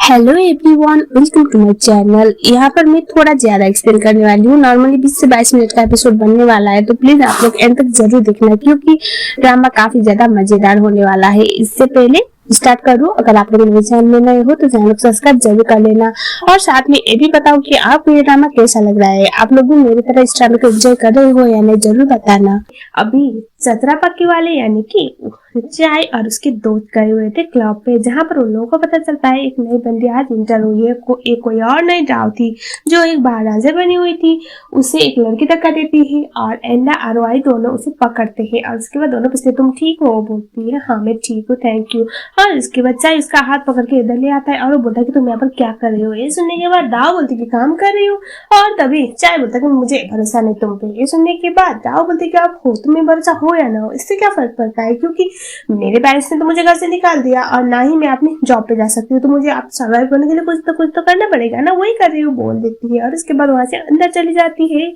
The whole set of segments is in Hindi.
Hello everyone, welcome to my channel. यहाँ पर मैं थोड़ा ज्यादा एक्सप्लेन करने वाली हूँ। नॉर्मली 20 से 22 मिनट का एपिसोड बनने वाला है, तो प्लीज आप लोग एंड तक जरूर देखना क्योंकि ड्रामा काफी ज्यादा मजेदार होने वाला है। इससे पहले स्टार्ट करूँ, अगर आप लोग मेरे चैनल में नए हो तो चैनल को सब्सक्राइब जरूर कर लेना और साथ में ये भी बताओ कि आपको ये ड्रामा कैसा लग रहा है। आप लोग भी मेरी तरह इस ड्रामा को एंजॉय कर रहे हो या नहीं, जरूर बताना। अभी चतरा पक्की वाले यानी कि चाय और उसके दोस्त गए हुए थे क्लब पे, जहाँ पर उन लोगों को पता चलता है एक नई बंदी आज इंटर हुई है। एक कोई और नई ड्राव थी जो एक बारह बनी हुई थी, उसे एक लड़की धक्का देती है और एंडा और वाई दोनों उसे पकड़ते हैं और उसके बाद दोनों पूछते तुम ठीक हो? बोलती है हाँ मैं ठीक हूँ, थैंक यू। और उसके बाद चाय उसका हाथ पकड़ के इधर ले आता है और वो बोलता है कि तुम यहाँ पर क्या कर रहे हो। ये सुनने के बाद डाव बोलती कि काम कर रही हूँ और तभी चाय बोलता कि मुझे भरोसा नहीं तुम पे। ये सुनने के बाद डाव बोलती कि आप हो, तुम्हें भरोसा हो या ना हो इससे क्या फर्क पड़ता है, क्योंकि मेरे पेरेंट्स ने तो मुझे घर से निकाल दिया और ना ही मैं अपनी जॉब पे जा सकती हूँ, तो मुझे आप सर्वाइव करने के लिए कुछ तो करना पड़ेगा ना, वही कर रही हूँ बोल देती है। और उसके बाद वहां से अंदर चली जाती है।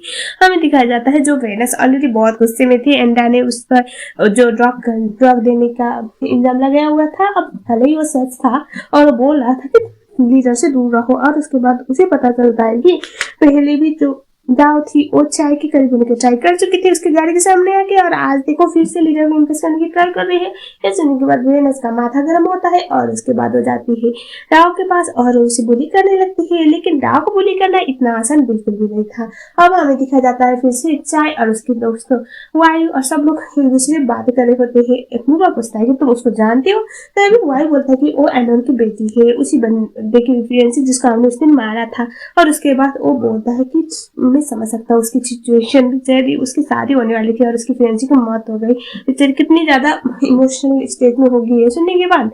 हमें दिखाया जाता है जो वेनस ऑलरेडी बहुत गुस्से में थी, एंडा ने उस पर जो ड्रग देने का इल्जाम लगाया हुआ था, अब भले ही वो सच था और वो बोल रहा था कि लीडर से दूर रहो। और उसके बाद उसे पता चलता है कि पहले भी जो दाव थी वो चाय के करीब होने की ट्राई कर चुकी थी उसकी गाड़ी के सामने आके, और आज देखो फिर से लीडर को इम्प्रेस करने की ट्राई कर रही है। ये सुनने के बाद वेनस का माथा गर्म होता है और उसके बाद हो जाती है डाव के पास और उसे बुली करने लगती है, लेकिन डाव को बुली करना इतना आसान बिल्कुल भी नहीं था। अब हमें दिखाया जाता है फिर से चाय और उसके दोस्तों वायु और सब लोग एक दूसरे से बात कर रहे होते हैं। एक मुर्गा पूछता है कि तुम उसको जानते हो, तभी वायु बोलता है कि वो एंडोन की बेटी है, उसी बंदे की रिफरेंस जिसको हमने उस दिन मारा था। और उसके बाद वो बोलता है कि मैं समझ सकता हूँ उसकी सिचुएशन, बेचारी उसकी शादी होने वाली थी और उसकी फ्रेंड्स की मौत हो गई, बेचारी कितनी ज्यादा इमोशनल स्टेट में होगी। है सुनने के बाद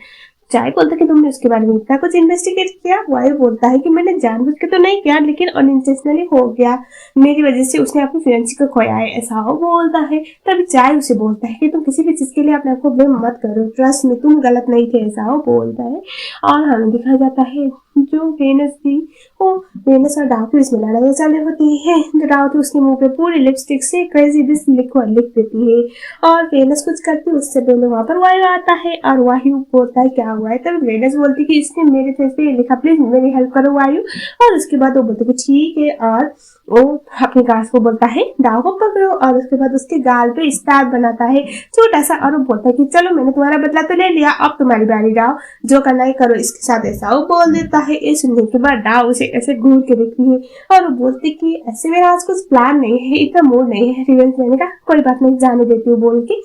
चाय बोलता है कि तुमने उसके बारे में इतना कुछ इन्वेस्टिगेट किया। वायु बोलता है कि मैंने जानबूझ के तो नहीं किया, लेकिन अनइंटेंशनली हो गया, मेरी वजह से उसने अपनी फ्रेंड्स को खोया है, ऐसा वो बोलता है। तभी चाय उसे बोलता है कि तुम किसी भी चीज के लिए अपने आप को ब्लेम मत करो, ट्रस्ट में तुम गलत नहीं थे, ऐसा वो बोलता है। और हमें दिखाया जाता है जो वेनस थी वो वेनस और डाव की इसमें लड़ाई चल होती है। जो डाव थी उसके मुंह पे पूरी लिपस्टिक से क्रेजी दिस लिख देती है और वेनस कुछ करती है उससे पहले वहां पर वायु आता है और वायु बोलता है क्या हुआ है। तब वेनस बोलती कि इसने मेरे फेस पे लिखा, प्लीज मेरी हेल्प करो वायु। और उसके बाद वो बोलते कि ठीक है, और वो अपनी घास को बोलता है डाव को पकड़ो, और उसके बाद उसके गाल पे स्टार बनाता है छोटा सा और वो बोलता है कि चलो मैंने तुम्हारा बदला तो ले लिया, अब तुम्हारी बारी डाव, जो करना है करो इसके साथ, ऐसा वो बोल देता है। ये सुनने के बाद डाव उसे ऐसे घूर के देखती है और वो बोलती कि ऐसे मेरा आज कुछ प्लान नहीं है, इतना मूड नहीं है रिवेंज लेने का, कोई बात नहीं जाने देती हूँ बोल के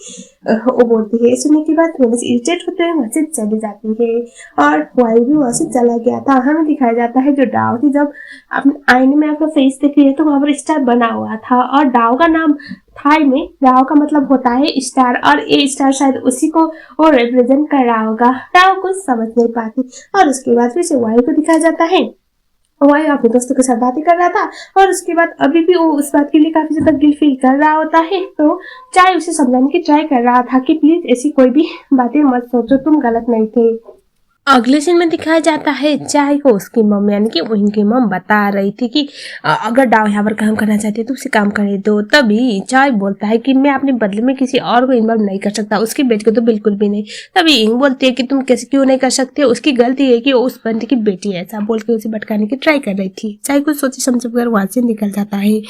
वो बोलती है। सुनने के बाद वेनस इरिटेट होते हुए वहां से चली जाती है और वायु भी वहां से चला गया था। हमें दिखाया जाता है जो डाव थी जब अपने आईने में अपना फेस देखी है तो वहां पर स्टार बना हुआ था और डाव का नाम थाई में डाव का मतलब होता है स्टार, और ये स्टार शायद उसी को वो रिप्रेजेंट कर रहा होगा। डाव कुछ समझ नहीं पाती और उसके बाद फिर से वायु को दिखाया जाता है। वायु अपने दोस्तों के साथ बातें कर रहा था और उसके बाद अभी भी वो उस बात के लिए काफी ज्यादा गिल्ट फील कर रहा होता है, तो चाय उसे समझाने की ट्राई कर रहा था कि प्लीज ऐसी कोई भी बातें मत सोचो, तुम गलत नहीं थे। अगले सीन में दिखाया जाता है चाय को उसकी मम यानी कि उनकी मम बता रही थी कि अगर डाव यहाँ पर काम करना चाहती है तो उसे काम करने दो। तभी चाय बोलता है कि मैं अपने बदले में किसी और को इन्वॉल्व नहीं कर सकता, उसकी बेटी को तो बिल्कुल भी नहीं। तभी इंग बोलती है कि तुम कैसे क्यों नहीं कर सकते, उसकी गलती है कि वो उस बंदी की बेटी है, ऐसा बोल के उसे भटकाने की ट्राई कर रही थी। चाय कुछ सोचे समझ कर वहां से निकल जाता है।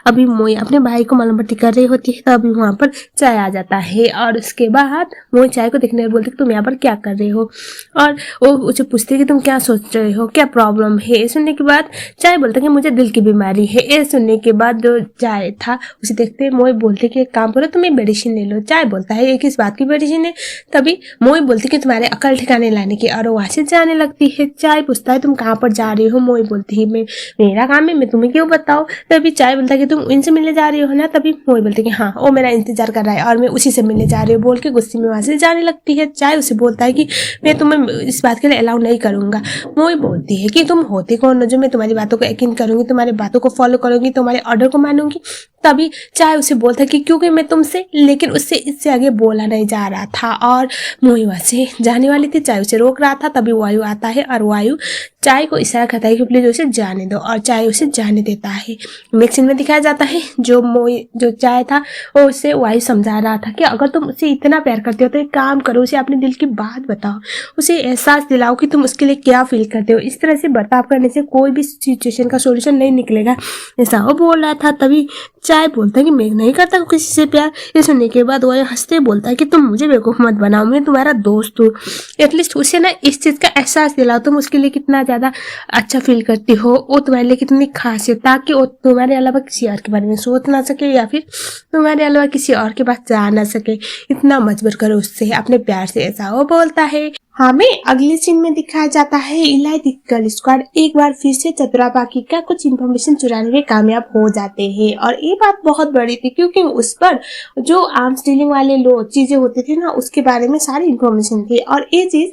अभी मोई अपने भाई को मलमपट्टी कर रही होती है, तभी वहां पर चाय आ जाता है और उसके बाद मोई चाय को देखने बोलती है तुम यहाँ पर क्या कर रहे हो, और वो उसे पूछते कि तुम क्या सोच रहे हो, क्या प्रॉब्लम है। सुनने के बाद चाय बोलता कि मुझे दिल की बीमारी है। ये सुनने के बाद जो चाय था उसे देखते मोई बोलते कि एक काम करो तुम मेडिसिन ले लो। चाय बोलता है ये किस बात की मेडिसिन है। तभी मोई बोलती कि तुम्हारे अकल ठिकाने लाने की, और वहां से जाने लगती है। चाय पूछता है तुम कहाँ पर जा रही हो। मोई बोलती है मैं मेरा काम है, मैं तुम्हें क्यों बताऊँ। तभी चाय बोलता है कि तुम इनसे मिलने जा रही हो ना। तभी मोई बोलती है कि हाँ वो मेरा इंतजार कर रहा है और मैं उसी से मिलने जा रही हूँ बोल के गुस्से में वहां से जाने लगती है। चाय उसे बोलता है कि मैं तुम्हें इस बात के लिए अलाउ नहीं करूंगा। मोई बोलती है कि तुम होती कौन हो जो मैं तुम्हारी बातों को यकीन करूंगी, तुम्हारी बातों को फॉलो करूंगी, तुम्हारे ऑर्डर को मानूंगी। तभी चाहे उसे बोलता कि क्योंकि मैं तुमसे, लेकिन उससे इससे आगे बोला नहीं जा रहा था और मोही वहां से जाने वाली थी। चाय उसे रोक रहा था, तभी वायु आता है और वायु चाय को इशारा करता है कि प्लीज उसे जाने दो, और चाय उसे जाने देता है। नेक्स्ट सीन में दिखाया जाता है जो चाय था वो उसे वायु समझा रहा था कि अगर तुम उसे इतना प्यार करते हो तो एक काम करो, उसे अपने दिल की बात बताओ, उसे एहसास दिलाओ कि तुम उसके लिए क्या फील करते हो। इस तरह से बर्ताव करने से कोई भी सिचुएशन का सोल्यूशन नहीं निकलेगा, ऐसा वो बोल रहा था। तभी चाय बोलता है कि मैं नहीं करता किसी से प्यार। ये सुनने के बाद वो हंसते बोलता है कि तुम मुझे बेवकूफ मत बनाओ, मैं तुम्हारा दोस्त हूँ। एटलीस्ट उसे ना इस चीज का एहसास दिलाओ, तुम उसके लिए कितना ज्यादा अच्छा फील करती हो, वो तुम्हारे लिए कितनी खास है, ताकि वो तुम्हारे अलावा किसी और के बारे में सोच ना सके या फिर तुम्हारे अलावा किसी और के पास जा ना सके। इतना मजबूर करो उससे अपने प्यार से, ऐसा वो बोलता है। हमें अगले सीन में दिखाया जाता है इलाई द गर्ल स्क्वाड एक बार फिर से चतुरापाकी का कुछ इन्फॉर्मेशन चुराने में कामयाब हो जाते हैं। और ये बात बहुत बड़ी थी क्योंकि उस पर जो आर्म्स डीलिंग वाले लोग चीजें होते थे ना, उसके बारे में सारी इन्फॉर्मेशन थी। और ये चीज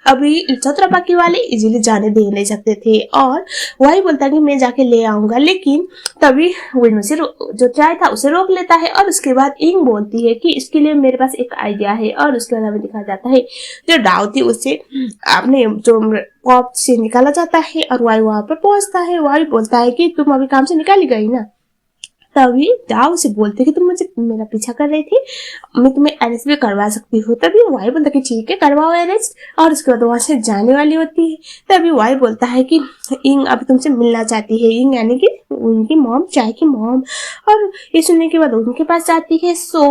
अभी चतुरापाकी वाले इजीली जाने दे नहीं सकते थे, और वही बोलता कि मैं जाके ले आऊंगा। लेकिन तभी विनो से जो चाय था उसे रोक लेता है, और उसके बाद इंग बोलती है कि इसके लिए मेरे पास एक आइडिया है। और उसके बाद हमें दिखाया जाता है जो डाव थी उसे अपने जो पॉप से निकाला जाता है, और वही वहां पर पहुंचता है। वही बोलता है कि तुम अभी काम से निकाली गई ना। तभी डाव से बोलते कि तुम मुझे मेरा पीछा कर रही थी, मैं तुम्हें अरेस्ट भी करवा सकती हूँ। तभी वाई बोलता कि ठीक है करवाओ अरेस्ट, और उसके बाद वहां से जाने वाली होती है। तभी वाई बोलता है कि इंग अभी तुमसे मिलना चाहती है, इंग यानी कि उनकी मॉम, चाय की मॉम। और ये सुनने के बाद उनके पास जाती है। सो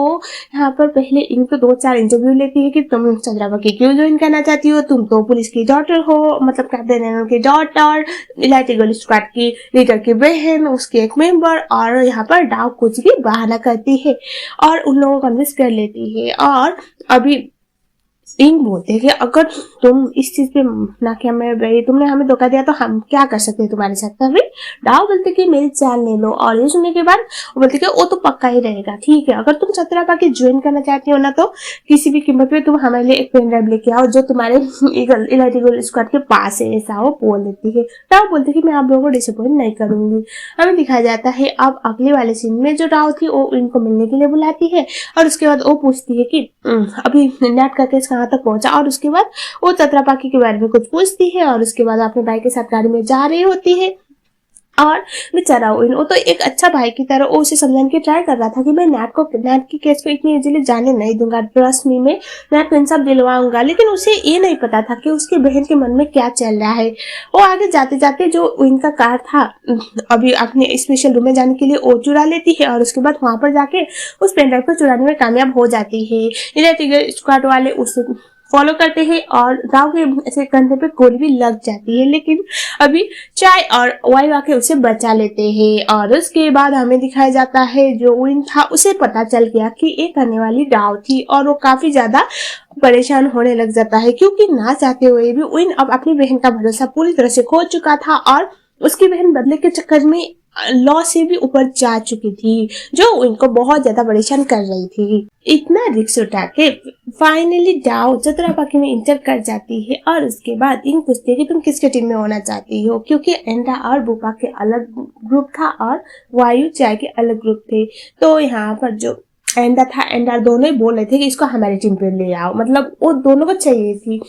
यहाँ पर पहले इंग तो 2-4 इंटरव्यू लेती है कि तुम चंद्रावती क्यों ज्वाइन करना चाहती हो, तुम तो पुलिस की डॉटर हो, मतलब कैप्टन एनन की डॉटर, इलाइटी गर्ल स्क्वाड की लीडर की बहन, उसके एक मेंबर। और यहाँ पर डाव कुछ भी बहाना करती है और उन लोगों को कन्विंस कर लेती है। और अभी इंग बोलते हैं कि अगर तुम इस चीज पे नाकामयाब रही, तुमने हमें धोखा दिया, तो हम क्या कर सकते हैं तुम्हारे साथ। तभी डाव बोलते कि मेरी जान ले लो। और ये सुनने के बाद वो बोलते कि वो तो पक्का ही रहेगा, ठीक है अगर तुम चतुरापाकी ज्वाइन करना चाहती हो ना, तो किसी भी कीमत पे तुम हमारे लिए एक पेन ड्राइव लेके आओ जो तुम्हारे इलाइटी स्क्वाड के पास है, ऐसा वो बोल देती है। डाव बोलते कि मैं आप लोगों को डिसअपॉइंट नहीं करूंगी। हमें दिखाया जाता है अब अगले वाले सीन में जो डाव थी वो इनको मिलने के लिए बुलाती है, और उसके बाद वो पूछती है कि अभी नेट का केस कहाँ तक पहुंचा। और उसके बाद वो चतुरापाकी के बारे में कुछ पूछती है, और उसके बाद अपने भाई के साथ गाड़ी में जा रही होती है। और बेचारा वो तो एक अच्छा भाई की तरह वो उसे समझाने की ट्राई कर रहा था कि मैं नेट के केस को इतनी इजीली जाने नहीं दूंगा, ट्रस्ट मी, मैं नेट को इंसाफ दिलवाऊंगा। लेकिन उसे ये नहीं पता था कि उसकी बहन के मन में क्या चल रहा है। वो आगे जाते जाते जो इनका कार था अभी अपने स्पेशल रूम में जाने के लिए वो चुरा लेती है, और उसके बाद वहां पर जाके उस पेनड्राइव को चुराने में कामयाब हो जाती है। इलेक्ट्रिक स्क्वाड वाले उसे फॉलो करते हैं और गांव के ऐसे कंधे पे गोली भी लग जाती है। लेकिन अभी चाय और वाई आके उसे बचा लेते हैं। और उसके बाद हमें दिखाया जाता है जो विन था उसे पता चल गया कि एक करने वाली डाव थी, और वो काफी ज्यादा परेशान होने लग जाता है क्योंकि ना चाहते हुए भी विन अब अपनी बहन का भरोसा पूरी तरह से खो चुका था, और उसकी बहन बदले के चक्कर में लॉ से भी ऊपर जा चुकी थी, जो इनको बहुत ज्यादा परेशान कर रही थी। इतना रिस्क उठा के फाइनली डाव चतुरापाकी में इंटर कर जाती है, और उसके बाद इन पूछती है कि तुम किसके टीम में होना चाहती हो, क्योंकि एंडा और बुपा के अलग ग्रुप था और वायु चाय के अलग ग्रुप थे। तो यहाँ पर जो एंडा था, एंडा दोनों ही बोल रहे थे कि इसको हमारे टीम पे ले आओ, मतलब वो दोनों को चाहिए थी।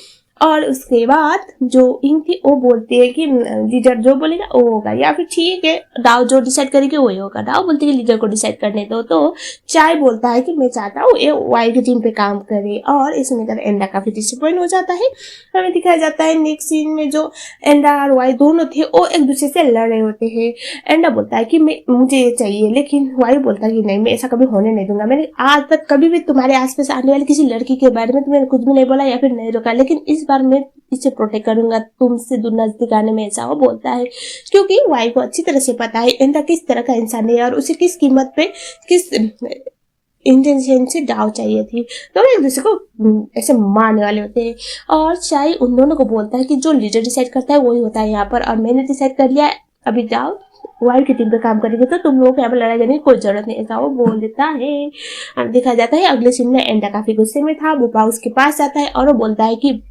और उसके बाद जो इंग थी वो बोलती है कि लीडर जो बोलेगा वो होगा, या फिर ठीक है डाव जो डिसाइड करेगी वही होगा। डाव बोलती है कि लीडर को डिसाइड करने दो। तो चाय बोलता है कि मैं चाहता हूँ ये वाई की टीम पे काम करे, और इसमें कर एंडा काफी डिसअपॉइंट हो जाता है। हमें दिखाया जाता है नेक्स्ट सीन में जो एंडा और वाई दोनों थे वो एक दूसरे से लड़ रहे होते हैं। एंडा बोलता है कि मुझे ये चाहिए, लेकिन वाई बोलता है कि नहीं, मैं ऐसा कभी होने नहीं दूंगा। मैंने आज तक कभी भी तुम्हारे आसपास आने वाली किसी लड़की के बारे में तुम्हें कुछ भी नहीं बोला या फिर नहीं रोका, लेकिन इस बार मैं इसे प्रोटेक्ट करूंगा तुमसे दूर नजदीक आने में, ऐसा वो बोलता है। क्योंकि वाई को अच्छी तरह से पता है एंडा किस तरह का इंसान है और उसे किस कीमत पे किस इंटेंशन से डाव चाहिए थी। तो एक दूसरे को ऐसे मारने वाले होते हैं। और चाय उन दोनों को बोलता है कि जो लीडर डिसाइड करता है वही होता है यहाँ पर, और मैंने डिसाइड कर लिया अभी डाव वाई की टीम पे काम करेंगे, तो तुम लोगों को यहाँ पर लड़ाई करने की कोई जरूरत नहीं, ऐसा वो बोल देता है। अब दिखा जाता है अगले सीन में एंडा काफी गुस्से में था। बुपा उसके पास जाता है और वो बोलता है कि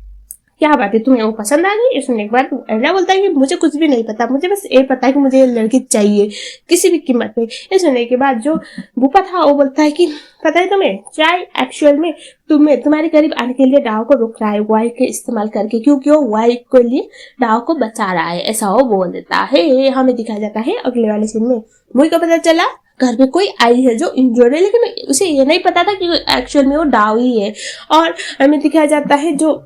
क्या बात है, तुम्हें वो पसंद आ गई? ये सुनने के बाद एंड्रा बोलता है कि मुझे कुछ भी नहीं पता, मुझे बस ये पता है कि मुझे ये लड़की चाहिए किसी भी कीमत पे। ये सुनने के बाद जो भूपा था वो बोलता है कि पता है तुम्हें, चाय एक्चुअल में तुम्हारे करीब आने के लिए डाव को रोक रहा है वाइफ के इस्तेमाल करके, क्योंकि वो वाइफ के लिए डाव को बचा रहा है, ऐसा वो बोल देता है। हमें दिखाया जाता है अगले वाले सीन में मुई को पता चला घर पे कोई आई है जो इंजर्ड है, लेकिन उसे ये नहीं पता था कि एक्चुअल में वो डाव ही है। और हमें दिखाया जाता है जो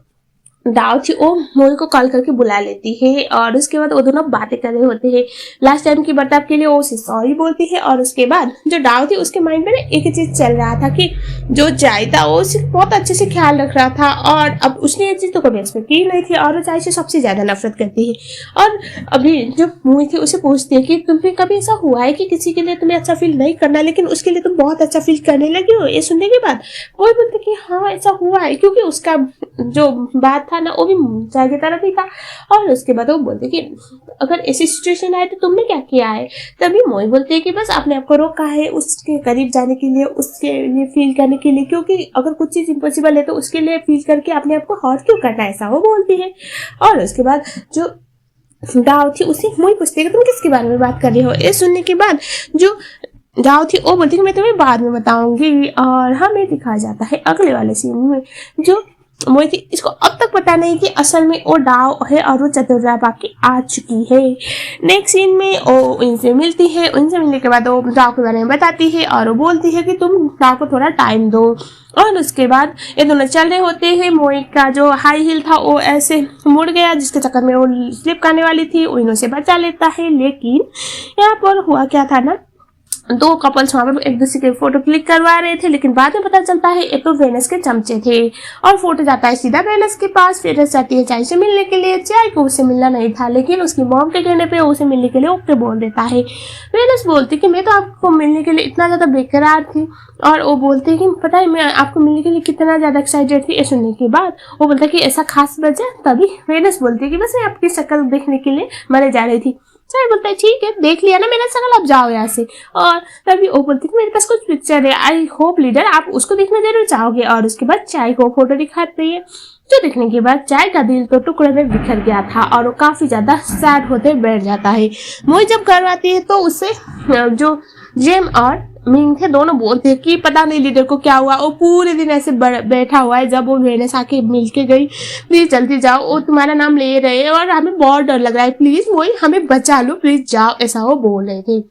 डाव थी वो मोई को कॉल करके बुला लेती है और उसके बाद वो दोनों बातें कर रहे होते हैं लास्ट टाइम की बर्ताव के लिए। वो उसे सॉरी बोलती है और उसके बाद जो डाव थी उसके माइंड में एक ही चीज चल रहा था कि जो चाय था वो उसे बहुत अच्छे से ख्याल रख रहा था और अब उसने ये चीज तो कभी एक्सपेक्ट की नहीं थी और वो चाय से सबसे ज्यादा नफरत करती है। और अभी जो मोई थी उसे पूछती है कि तुम्हें कभी ऐसा हुआ है कि किसी के लिए तुम्हें अच्छा फील नहीं करना लेकिन उसके लिए तुम बहुत अच्छा फील करने लगी हो? ये सुनने के बाद वो बोलते कि हाँ ऐसा हुआ है, क्योंकि उसका जो बात था ना वो भी चाय की तरफ ही था। और उसके बाद वो बोलते कि अगर ऐसी सिचुएशन आए तो तुमने क्या किया है? तभी मोई बोलते है कि बस अपने आप को रोका है उसके करीब जाने के लिए, उसके लिए फील करने के लिए, क्योंकि अगर कुछ चीज इम्पॉसिबल है तो उसके लिए फील करके अपने आप को हर्ट क्यों करना है, ऐसा वो बोलती है। और उसके बाद जो डाव थी उसे मोई पूछती है कि तुम किसके बारे में बात कर रही हो? ये सुनने के बाद जो डाव थी वो बोलती है कि मैं तुम्हें बाद में बताऊंगी। और हमें दिखाया जाता है अगले वाले सीन में जो मोई थी इसको अब तक पता नहीं कि असल में वो डाव है और वो चतुर्रा बाकी आ चुकी है। नेक्स्ट सीन में वो इनसे मिलती है, उनसे मिलने के बाद वो डाव के बारे में बताती है और वो बोलती है कि तुम डाव को थोड़ा टाइम दो। और उसके बाद ये दोनों चल रहे होते हैं। मोई का जो हाई हील था वो ऐसे मुड़ गया जिसके चक्कर में वो स्लिप करने वाली थी, वो इन्हों से बचा लेता है। लेकिन यहाँ पर हुआ क्या था ना, दो कपल्स वहां पर एक दूसरे के फोटो क्लिक करवा रहे थे, लेकिन बाद में पता चलता है ये तो वेनस के चमचे थे। और फोटो जाता है सीधा वेनस के पास। वेनस जाती है चाय से मिलने के लिए, चाय को उसे मिलना नहीं था लेकिन उसकी मॉम के कहने पे उसे मिलने के लिए ओके बोल देता है। वेनस बोलती कि मैं तो आपको मिलने के लिए इतना ज्यादा बेकरार थी, और वो बोलते कि पता है मैं आपको मिलने के लिए कितना ज्यादा एक्साइटेड थी। ये सुनने के बाद वो बोलता कि ऐसा खास वजह? तभी वेनस बोलती है कि बस मैं आपकी शक्ल देखने के लिए मरे जा रही थी। चाय बोलता है ठीक है देख लिया ना मेरा शक्ल, अब जाओ यहाँ से। और तभी वो बोलती है मेरे पास कुछ पिक्चर है, आई होप लीडर आप उसको देखना जरूर चाहोगे। और उसके बाद चाय को फोटो दिखाती है, जो देखने के बाद चाय का दिल तो टुकड़े में बिखर गया था और वो काफी ज्यादा सैड होते बैठ जाता है। मोई जब घर आती है तो उसे जो जेम और मिंग थे दोनों बोलते हैं कि पता नहीं लीडर को क्या हुआ, वो पूरे दिन ऐसे बैठा हुआ है। जब वो वेनस आके मिल के गई, प्लीज जल्दी जाओ वो तुम्हारा नाम ले रहे हैं और हमें बहुत डर लग रहा है, प्लीज मोई हमें बचा लो प्लीज जाओ, ऐसा वो बोल रहे थे।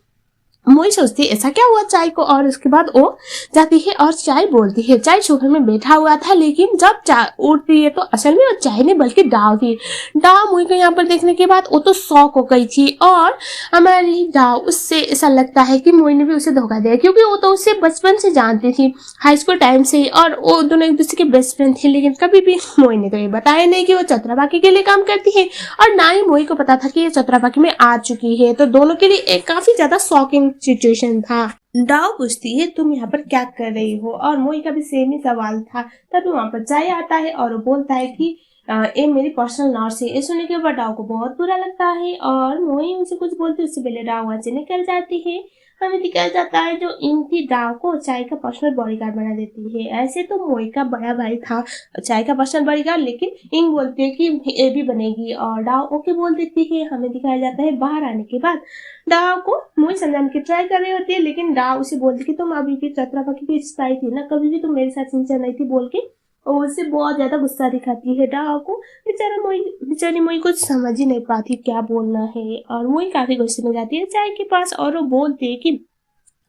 मोई सोचती है ऐसा क्या हुआ चाय को, और उसके बाद वो जाती है और चाय बोलती है चाय सोफे में बैठा हुआ था, लेकिन जब चाय उठती है तो असल में वो चाय नहीं बल्कि डाव थी। डाव मोई को यहाँ पर देखने के बाद वो तो शॉक हो गई थी। और हमारी डाव उससे ऐसा लगता है कि मोई ने भी उसे धोखा दिया, क्योंकि वो तो उसे बचपन से जानती थी, हाई स्कूल टाइम से, और वो दोनों एक दूसरे के बेस्ट फ्रेंड थे। लेकिन कभी भी मोई ने तो ये बताया नहीं कि वो चतुराबाकी के लिए काम करती है, और ना ही मोई को पता था कि ये चतुराबाकी में आ चुकी है। तो दोनों के लिए एक काफी ज्यादा शॉकिंग सिचुएशन था। डाव पूछती है तुम यहाँ पर क्या कर रही हो, और मोई का भी सेम ही सवाल था। तभी वहां पर चाय आता है और वो बोलता है कि ये मेरी पर्सनल नर्स है। ये सुनने के बाद डाव को बहुत बुरा लगता है और मोई उनसे कुछ बोलती है, उससे पहले डाव वहां से निकल जाती है। हमें दिखाया जाता है जो इंग थी डाव को चाय का पर्सनल बॉडीगार्ड बना देती है। ऐसे तो मोई का बड़ा भाई था चाय का पर्सनल बॉडीगार्ड, लेकिन इंग बोलती है कि ये भी बनेगी और डाव ओके बोल देती है। हमें दिखाया जाता है बाहर आने के बाद डाव को मोई समझाने की ट्राई कर रही होती है, लेकिन डाव उसे बोलती कि तुम अभी भी चतुराबाकी की स्पाई थी ना, कभी भी तुम मेरे साथ सिंचर नहीं थी बोल के और उससे बहुत ज्यादा गुस्सा दिखाती है डाव को। बेचारी मोई कुछ समझ ही नहीं पाती क्या बोलना है, और मोई काफी गुस्से में जाती है चाय के पास और वो बोलती है कि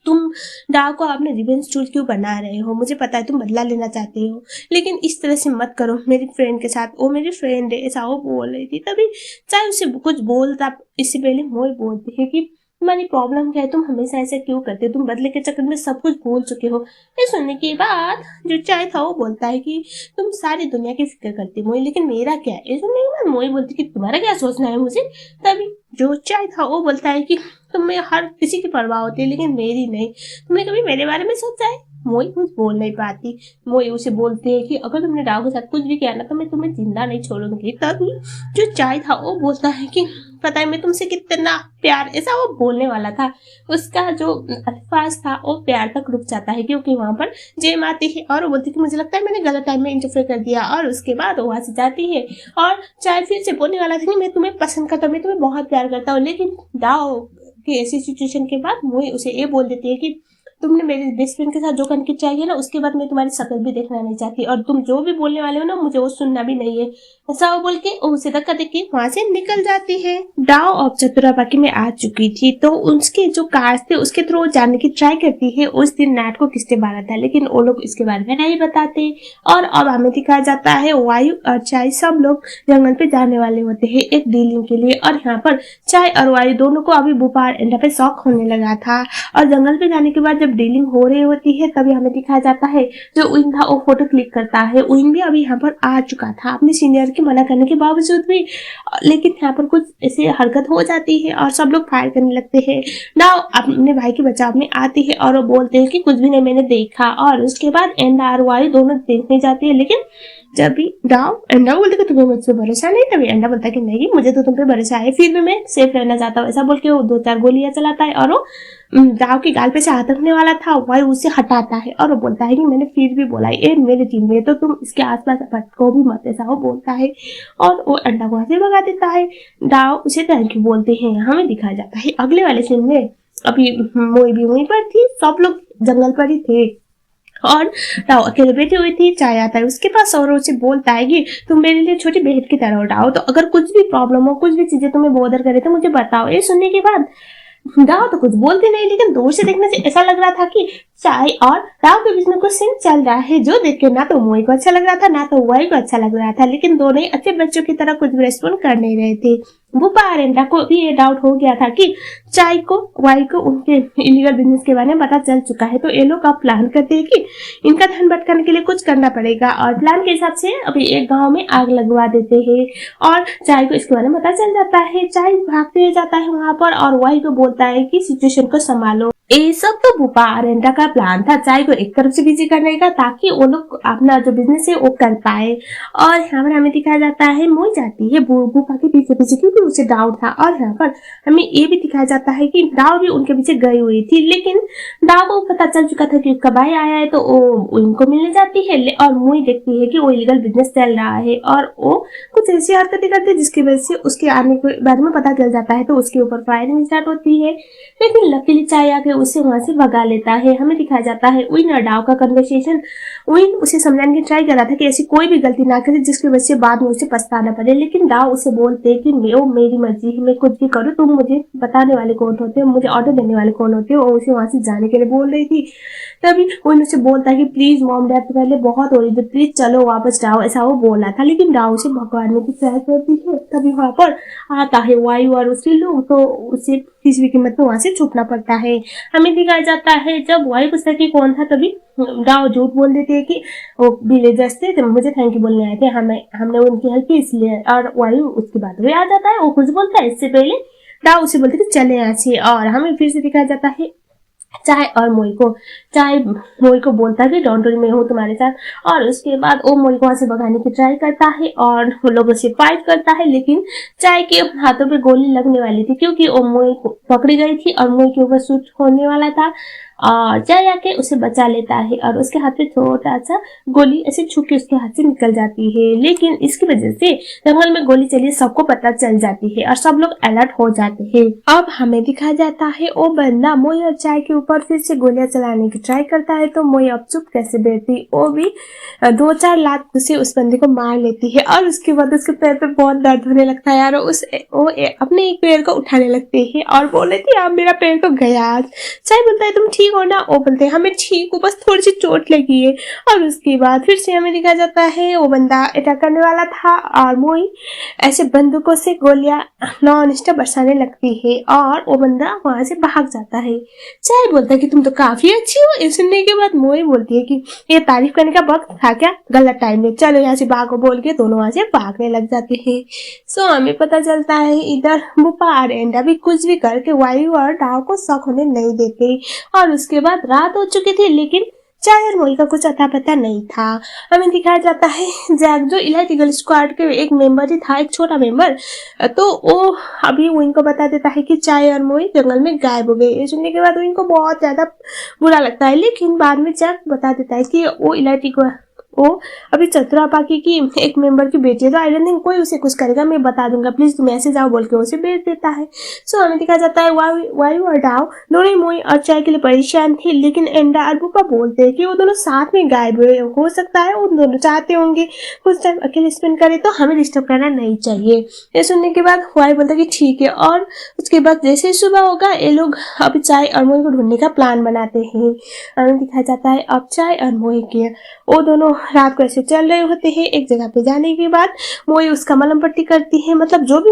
तुम डाव को आपने रिवेंज टूल क्यों बना रहे हो, मुझे पता है तुम बदला लेना चाहते हो, लेकिन इस तरह से मत करो मेरी फ्रेंड के साथ, वो मेरी फ्रेंड है, ऐसा वो बोल रही थी। तभी चाहे उसे कुछ बोलता इससे पहले मोई बोलती है कि तुम्हारी प्रॉब्लम क्या है, तुम हमेशा ऐसा क्यों करते हो, तुम बदले के चक्कर में सब कुछ भूल चुके हो। ये सुनने के बाद जो चाय था वो बोलता है कि तुम सारी दुनिया की फिक्र करती मोई, लेकिन मेरा क्या है। ये सुनने के बाद मोई बोलती कि तुम्हारा क्या सोचना है मुझे। तभी जो चाय था वो बोलता है कि तुम्हें हर किसी की परवाह होती है लेकिन मेरी नहीं, तुमने कभी मेरे बारे में सोचा है? मोई कुछ बोल नहीं पाती। मोई उसे बोलते है कि अगर तुमने डाव के साथ कुछ भी किया ना तो मैं तुम्हें जिंदा नहीं छोड़ूंगी। तभी जो चाय था वो बोलता है कि पता है मैं तुमसे कितना प्यार, ऐसा वो बोलने वाला था। उसका जो अल्फाज था वो प्यार तक रुक जाता है क्योंकि वहां पर जेम आती है और वो बोलती है कि मुझे लगता है मैंने गलत टाइम में इंटरफेयर कर दिया। और उसके बाद वो वहां से जाती है और चाय फिर से बोलने वाला था कि मैं तुम्हें पसंद करता हूँ, मैं तुम्हें बहुत प्यार करता हूँ। लेकिन डाव की ऐसी सिचुएशन के बाद मोई उसे ये बोल देती है कि तुमने मेरे बेस्ट फ्रेंड के साथ जो करने की चाहिए ना उसके बाद मैं तुम्हारी शक्ल भी देखना नहीं चाहती और तुम जो भी बोलने वाले हो ना मुझे वो सुनना भी नहीं है। ऐसा वो बोल के उसे धक्का देके वहां से निकल जाती है। डाव अब चतुरापाकी में आ चुकी थी तो उसके जो कार्स थे उसके थ्रू जाने की ट्राई करती है। उस दिन नाट को किसने मारा था लेकिन वो लोग इसके बारे में नहीं बताते। और अब हमें दिखाया जाता है वायु और चाय सब लोग जंगल पे जाने वाले होते हैं एक डीलिंग के लिए। और यहाँ पर चाय और वायु दोनों को अभी बुपार एंडा पे शौक होने लगा था। और जंगल पे जाने के बाद जब डीलिंग हो रही होती है तभी हमें दिखाया जाता है जो उइन था वो फोटो क्लिक करता है। उइन भी अभी यहाँ पर आ चुका था अपने सीनियर के मना करने के बावजूद भी, लेकिन यहाँ पर कुछ ऐसी हरकत हो जाती है और सब लोग फायर करने लगते हैं। नाव अपने भाई के बचाव में आती है और वो बोलते हैं कि कुछ भी नहीं मैंने देखा। और उसके बाद एंडा और वायु दोनों देखने जाती है। लेकिन जब भी डाव एंडा बोलते कि तुम्हें मुझसे भरोसा नहीं, तभी एंडा बोलता है कि नहीं मुझे तो तुम पे भरोसा है, फिर भी मैं सेफ रहना चाहता हूँ। ऐसा बोल के वो 2-4 गोलियां चलाता है और वो डाव के गाल पे से हाथ रखने वाला था वह उसे हटाता है और वो बोलता है कि मैंने फिर भी बोला ये मेरी टीम में तो तुम इसके आसपास भटको भी मत, ऐसा वो बोलता है। और वो अंडा को से भगा देता है। डाव उसे थैंक यू बोलते हैं। हमें दिखाया जाता है अगले वाले सीन में अभी मोई भी वहीं पर थी, सब लोग जंगल पर ही थे और डाव अकेले बैठी हुई थी। चाय आता है उसके पास और उसे बोलता है कि तुम मेरे लिए छोटी बहन की तरह हो डाव, तो अगर कुछ भी प्रॉब्लम हो कुछ भी चीजें तुम्हें बोदर करे तो मुझे बताओ। ये सुनने के बाद डाव तो कुछ बोलती नहीं लेकिन दूर से देखने से ऐसा लग रहा था कि चाय और डाव के बीच में कुछ सीन चल रहा है जो देख के ना तो मोई को अच्छा लग रहा था ना तो वाई को अच्छा लग रहा था। लेकिन दोनों ही अच्छे बच्चों की तरह कुछ भी रेस्पॉन्ड कर नहीं रहे थे। बुपा और एंडा को भी ये डाउट हो गया था कि चाय को वाई को उनके इलीगल बिजनेस के बारे में पता चल चुका है। तो ये लोग अब प्लान करते हैं कि इनका ध्यान भटकाने के लिए कुछ करना पड़ेगा और प्लान के हिसाब से अभी एक गांव में आग लगवा देते हैं और चाय को इसके बारे में पता चल जाता है। चाय भागते जाता है वहां पर और वाई को बोलता है कि सिचुएशन को संभालो। ये सब तो बुपा और एंडा का प्लान था चाय को एक तरफ से बिजी करने का ताकि वो लोग अपना जो बिजनेस है वो कर पाए। और यहाँ पर हमें दिखाया जाता है मोई जाती है बुपा के पीछे पीछे क्योंकि उसे डाउट था। और यहाँ पर हमें ये भी दिखाया जाता है कि डाव भी उनके पीछे गई हुई थी लेकिन डाव को पता चल चुका था कि उसका भाई आया है तो वो इनको मिलने जाती है। और मोई देखती है कि वो इलीगल बिजनेस चल रहा है और वो कुछ ऐसी हरकतें करती है जिसकी वजह से उसके आने के बारे में पता चल जाता है तो उसके ऊपर फायरिंग स्टार्ट होती है। लेकिन लकीली चाय आके उसे वहां से भगा लेता है। हमें दिखाया जाता है उइन और डाव का कन्वर्सेशन। उइन उसे समझाने की ट्राई कर रहा था कि ऐसी कोई भी गलती ना करे जिसकी वजह से बाद में उसे पछताना पड़े। लेकिन डाव उसे बोलते कि मेरी मर्जी है, मैं कुछ भी करूँ, तुम मुझे बताने वाले कौन होते हो, मुझे ऑर्डर देने वाले कौन होते हो। और उसे वहां से जाने के लिए बोल रही थी तभी उइन उसे बोलता है कि प्लीज मॉम डैड तो पहले बहुत हो रही थी, प्लीज चलो वापस जाओ, ऐसा वो बोला था। लेकिन डाव उसे भगवाने की ट्राई करती है। तभी वहां पर आता है वायु और उसके लोग तो उसे किसी भी कीमत में वहां से छुपना पड़ता है। हमें दिखाया जाता है जब वायु पूछता कि कौन था तभी डाव झूठ बोल देते हैं कि वो विलेजर्स थे तो मुझे थैंक यू बोलने आए थे, हमने उनकी हेल्प की इसलिए। और वायु उसकी बात हुई आ जाता है, वो कुछ बोलता है इससे पहले डाव उसे बोलते कि चले यहाँ से। और हमें फिर से दिखाया जाता है चाय और मोई को। चाय मोई को बोलता है कि डोंट वरी मैं हूँ तुम्हारे साथ। और उसके बाद वो मोई को वहां से भगाने की ट्राई करता है और वो लोगों से फाइट करता है। लेकिन चाय के हाथों पे गोली लगने वाली थी क्योंकि वो मोई को पकड़ी गई थी और मोई के ऊपर शूट होने वाला था। और चाय आके उसे बचा लेता है और उसके हाथ पे छोटा सा गोली ऐसे छू के उसके हाथ से निकल जाती है। लेकिन इसकी वजह से जंगल में गोली चली सबको पता चल जाती है और सब लोग अलर्ट हो जाते हैं। अब हमें दिखाया जाता है वो बंदा मोई और चाय के ऊपर फिर से गोलियां चलाने की ट्राई करता है तो मोई अब चुप कैसे बैठती, वो भी 2-4 लात से उस बंदे को मार लेती है। और उसके बाद उसके पैर पे बहुत दर्द होने लगता है और अपने एक पैर को उठाने लगते हैं और बोल रही थी आप मेरा पैर तो गया आज। चाय बोलता है तुम ठीक हो ना, वो बोलते हैं हमें ठीक हो बस थोड़ी सी चोट लगी है। और उसके बाद फिर से हमें दिखाया जाता है वो बंदा अटैक करने वाला था और मोई ऐसे बंदूकों से गोलियां नॉन स्टॉप बरसाने लगती है और वो बंदा वहां से भाग जाता है। चाय बोलता है कि तुम तो काफी अच्छी हो। ये सुनने के बाद मोई बोलती है कि ये तारीफ करने का वक्त था क्या, गलत टाइम में, चलो यहाँ से भागो बोल के दोनों वहां से भागने लग जाते हैं। सो हमें पता चलता है इधर बुपा और एंडा भी कुछ भी करके वायु और डाव को शक होने नहीं देते। और उसके बाद रात हो चुकी थी लेकिन चाय और मोई का कुछ अता पता नहीं था। हमें दिखाया जाता है जैक जो इलाइट ईगल स्क्वाड के एक मेंबर ही था, एक छोटा मेंबर, तो वो अभी विंग को बता देता है कि चाय और मोई जंगल में गायब हो गए। ये सुनने के बाद विंग को बहुत ज्यादा बुरा लगता है, लेकिन बाद में जैक बता देता है कि वो इलाइट वो अभी चतुरा पाकी की एक मेंबर की बेटी है, तो आई डोंट थिंक कोई उसे कुछ करेगा, मैं बता दूंगा, प्लीज तुम ऐसे जाओ बोल के उसे भेज देता है। सो हमें दिखा जाता है वाई और डाओ दोनों मोई और चाय के लिए परेशान थे, लेकिन एंडा और बुपा बोलते हैं कि वो दोनों साथ में गायब हुए, हो सकता है वो दोनों चाहते होंगे कुछ टाइम अकेले स्पेंड करे, तो हमें डिस्टर्ब करना नहीं चाहिए। ये सुनने के बाद वाई बोलता है कि ठीक है, और उसके बाद जैसे ही सुबह होगा ये लोग अब चाय और मोई को ढूंढने का प्लान बनाते हैं। हमें दिखाया जाता है अब चाय और मोई के वो दोनों रात को ऐसे चल रहे होते हैं। एक जगह पे जाने के बाद मोई उसका मलम पट्टी करती है, मतलब जो भी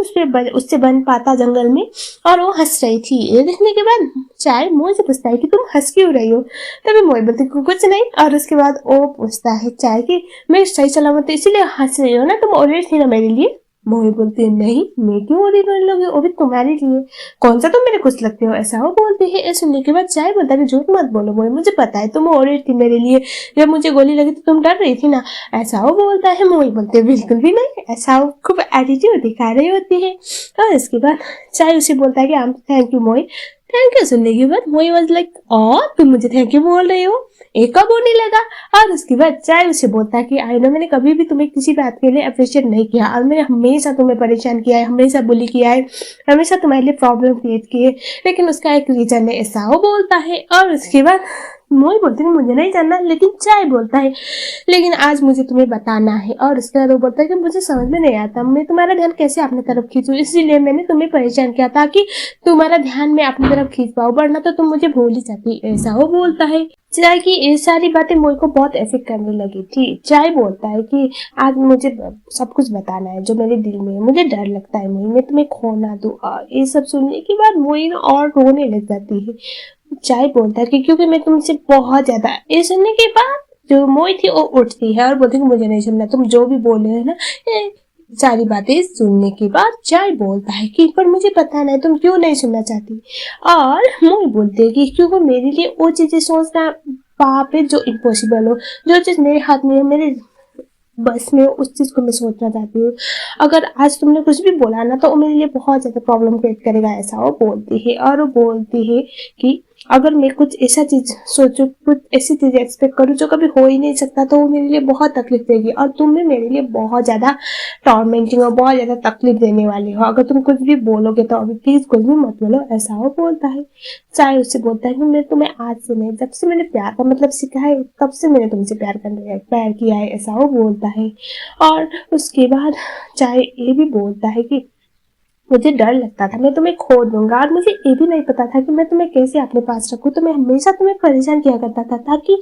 उससे बन पाता जंगल में, और वो हंस रही थी। ये देखने के बाद चाय मोई से पूछता है कि तुम हंस क्यों रही हो, तभी मोई बोलती कुछ नहीं, और उसके बाद वो पूछता है चाय की मैं सही सलामत इसीलिए हंस रही हो ना, तुम ऑलरेडी थी ना मेरे लिए। मोई बोलती है नहीं, मैं क्यों ओरी करने लगी, वो भी तुम्हारे लिए, कौन सा तुम मेरे कुछ लगते हो, ऐसा वो बोलती है। ऐसा सुनने के बाद चाय बोलता है झूठ मत बोलो मोई, मुझे पता है तुम ओरी थी मेरे लिए, जब मुझे गोली लगी तो तुम डर रही थी ना, ऐसा वो बोलता है। मोई बोलते बिल्कुल भी नहीं, ऐसा वो खूब एटीट्यूड दिखा रही होती है। और इसके बाद चाय उसे बोलता है कि थैंक यू मोई। थैंक यू सुनने के बाद मोई वाज लाइक तुम मुझे थैंक यू बोल रहे हो, एक कब होने लगा। और उसके बाद चाय उसे बोलता है कि आई नो मैंने कभी भी तुम्हें किसी बात के लिए अप्रिशिएट नहीं किया, और मैंने हमेशा तुम्हें परेशान किया है, हमेशा बुली किया है, हमेशा तुम्हारे लिए प्रॉब्लम क्रिएट किए, लेकिन उसका एक रीजन है, ऐसा वो बोलता है। और उसके बाद मोई बोलती है मुझे नहीं जानना, लेकिन चाय बोलता है लेकिन आज मुझे तुम्हें बताना है। और उसके बाद वो बोलता है कि मुझे समझ में नहीं आता मैं तुम्हारा ध्यान कैसे अपनी तरफ खींचूं, इसीलिए मैंने तुम्हें परेशान किया ताकि तुम्हारा ध्यान मैं अपनी तरफ खींच पाऊं, वरना तो तुम मुझे भूल ही जाती, ऐसा वो बोलता है। चाय की ये सारी बातें मोई को बहुत इफेक्ट करने लगी थी। चाय बोलता है कि आज मुझे सब कुछ बताना है जो मेरे दिल में है, मुझे डर लगता है मोई मैं तुम्हें खो ना दूं। और ये सब सुनने के बाद मोई और रोने लग जाती है। चाय बोलता है कि क्योंकि मैं तुमसे बहुत ज्यादा, ये सुनने के बाद जो मोई थी वो उठती है और बोलती है कि मुझे नहीं सुनना, तुम जो भी बोल रहे हो ना, ये सारी बातें सुनने के बाद चाय बोलता है कि पर मुझे पता नहीं तुम क्यों नहीं सुनना चाहती। और मोई बोलते है कि क्योंकि मेरे लिए वो चीजें सोचना पाप है जो इम्पॉसिबल हो, जो चीज मेरे हाथ में है, मेरे बस में उस चीज को मैं सोचना चाहती हूँ। अगर आज तुमने कुछ भी बोला ना तो वो मेरे लिए बहुत ज्यादा प्रॉब्लम क्रिएट करेगा, ऐसा वो बोलती है। और वो बोलती है कि अगर मैं कुछ ऐसा चीज सोचूं, कुछ ऐसी चीज एक्सपेक्ट करूं जो कभी हो ही नहीं सकता, तो वो मेरे लिए बहुत तकलीफ देगी, और तुम भी मेरे लिए बहुत ज्यादा टॉर्मेंटिंग और बहुत ज्यादा तकलीफ देने वाले हो, अगर तुम कुछ भी बोलोगे तो अभी प्लीज कुछ भी मत बोलो, ऐसा वो बोलता है। चाहे उससे बोलता है कि मैं तुम्हें आज से नहीं, जब से मैंने प्यार का मतलब सीखा है तब से मैंने तुमसे प्यार किया है, ऐसा वो बोलता है। और उसके बाद चाहे ये भी बोलता है कि मुझे डर लगता था मैं तुम्हें खो दूंगा, और मुझे ये भी नहीं पता था कि मैं तुम्हें कैसे अपने पास रखूं, तो मैं हमेशा तुम्हें परेशान किया करता था ताकि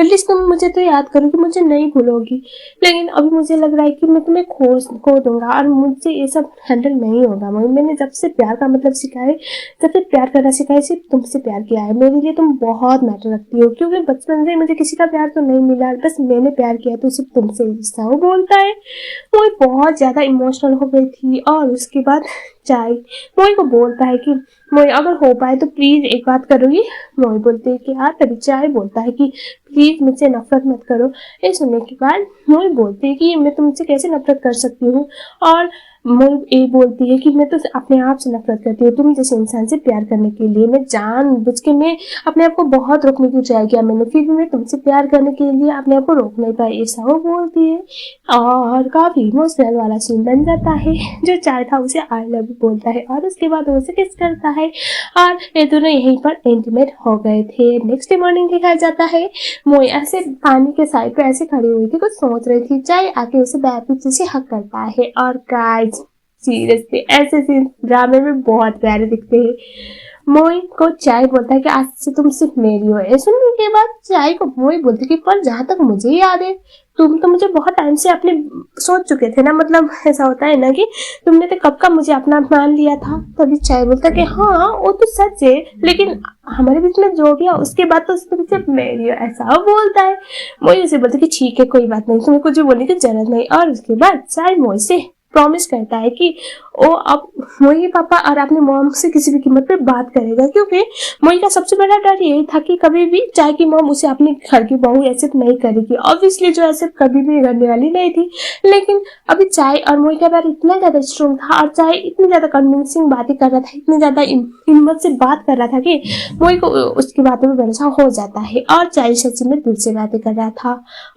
एटलीस्ट तुम मुझे तो याद करोगी, मुझे नहीं भूलोगी। लेकिन अभी मुझे लग रहा है कि मैं तुम्हें खो दूंगा और मुझसे ये सब हैंडल नहीं होगा। मैंने जब से प्यार का मतलब सीखा है, जब से प्यार करना सीखा है, सिर्फ तुमसे प्यार किया है, मेरे लिए तुम बहुत मैटर रखती हो, क्योंकि बचपन से मुझे किसी का प्यार तो नहीं मिला, बस मैंने प्यार किया तो सिर्फ तुमसे ही रिश्ता। वो बोलता है। वो बहुत ज्यादा इमोशनल हो गई थी। और उसके बाद चाय मोई को बोलता है कि मोई अगर हो पाए तो प्लीज एक बात करोगी। मोई बोलती है कि हाँ, तभी चाय बोलता है कि प्लीज मुझसे नफरत मत करो। ये सुनने के बाद मोई बोलती है कि मैं तुमसे कैसे नफरत कर सकती हूँ, और मोई ये बोलती है कि मैं तो अपने आप से नफरत करती हूँ, तुम जैसे इंसान से प्यार करने के लिए मैं जानबूझ के मैं अपने आप को बहुत रोकने की ट्राई किया मैंने, फिर भी मैं तुमसे प्यार करने के लिए अपने आप को रोक नहीं पाई, ऐसा वो बोलती है। और काफी इमोशनल वाला सीन बन जाता है। जो चाय था उसे आई लव यू बोलता है और उसके बाद उसे किस करता है, और ये दोनों यहीं पर इंटीमेट हो गए थे। नेक्स्ट डे मॉर्निंग दिखाया जाता है। मोई ऐसे पानी के साइड पे ऐसे खड़ी हुई थी, कुछ सोच रही थी। चाय आके उसे पीछे से हक करता है। और गाइस सीरियसली ऐसे सीन ड्रामे में बहुत प्यारे दिखते हैं। मोई को चाय बोलता है कि आज से तुम सिर्फ मेरी हो। ऐसे सुनने के बाद चाय को मोई बोलती कि पर जहां तक मुझे याद है तुम तो मुझे बहुत टाइम से अपने सोच चुके थे ना, मतलब ऐसा होता है ना कि तुमने तो कब का मुझे अपना मान लिया था। तभी चाय बोलता कि हाँ वो तो सच है, लेकिन हमारे बीच में जो भी है उसके बाद तो तुम सिर्फ मेरी हो, ऐसा बोलता है। मोई उसे बोलती कि ठीक है कोई बात नहीं, तुम्हें कुछ भी बोलने की जरूरत नहीं। और उसके बाद चाय मोई से प्रॉमिस करता है कि वो अब मोई के पापा और अपने मॉम से किसी भी कीमत पे बात करेगा, क्योंकि मोई का सबसे बड़ा डर यही था कि कभी भी चाहे कि मॉम उसे अपने घर की बहू एक्सेप्ट नहीं करेगी। ऑब्वियसली जो एक्सेप्ट कभी भी करने वाली नहीं थी, लेकिन अभी चाय और मोई का प्यार इतना ज्यादा स्ट्रॉन्ग था और चाय इतनी ज्यादा कन्विंसिंग बातें कर रहा था, इतनी ज्यादा हिम्मत से बात कर रहा था कि मोई को उसकी बातों में भरोसा हो जाता है। और चाय सच्ची में दिल से बातें कर रहा था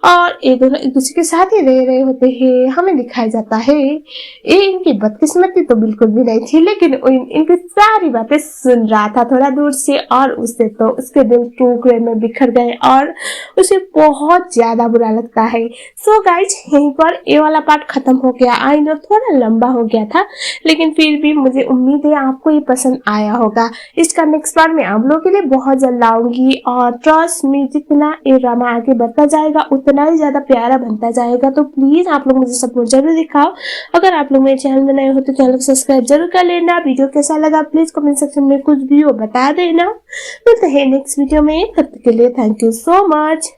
और एक दूसरे के साथ ही रह रहे होते हैं। हमें दिखाया जाता है ये इनकी बदकिस्मती तो बिल्कुल भी नहीं थी, लेकिन इनकी सारी बातें सुन रहा था थोड़ा दूर से, और उससे तो उसके दिल टुकड़े में बिखर गए और उसे बहुत ज्यादा बुरा लगता है। सो गाइज यहीं पर ये वाला पार्ट खत्म हो गया। आई नो थोड़ा लंबा हो गया था, लेकिन फिर भी मुझे उम्मीद है आपको ये पसंद आया होगा। इसका नेक्स्ट पार्ट मैं आप लोगों के लिए बहुत जल्द लाऊंगी और ट्रस्ट में जितना ये ड्रामा आगे बढ़ता जाएगा उतना ही ज्यादा प्यारा बनता जाएगा। तो प्लीज आप लोग मुझे सपोर्ट जरूर दिखाओ। अगर आप लोग मेरे चैनल में नए हो तो चैनल को सब्सक्राइब जरूर कर लेना। वीडियो कैसा लगा प्लीज कमेंट सेक्शन में कुछ भी वो बता देना। मिलते हैं नेक्स्ट वीडियो में, तब तक के लिए थैंक यू सो मच।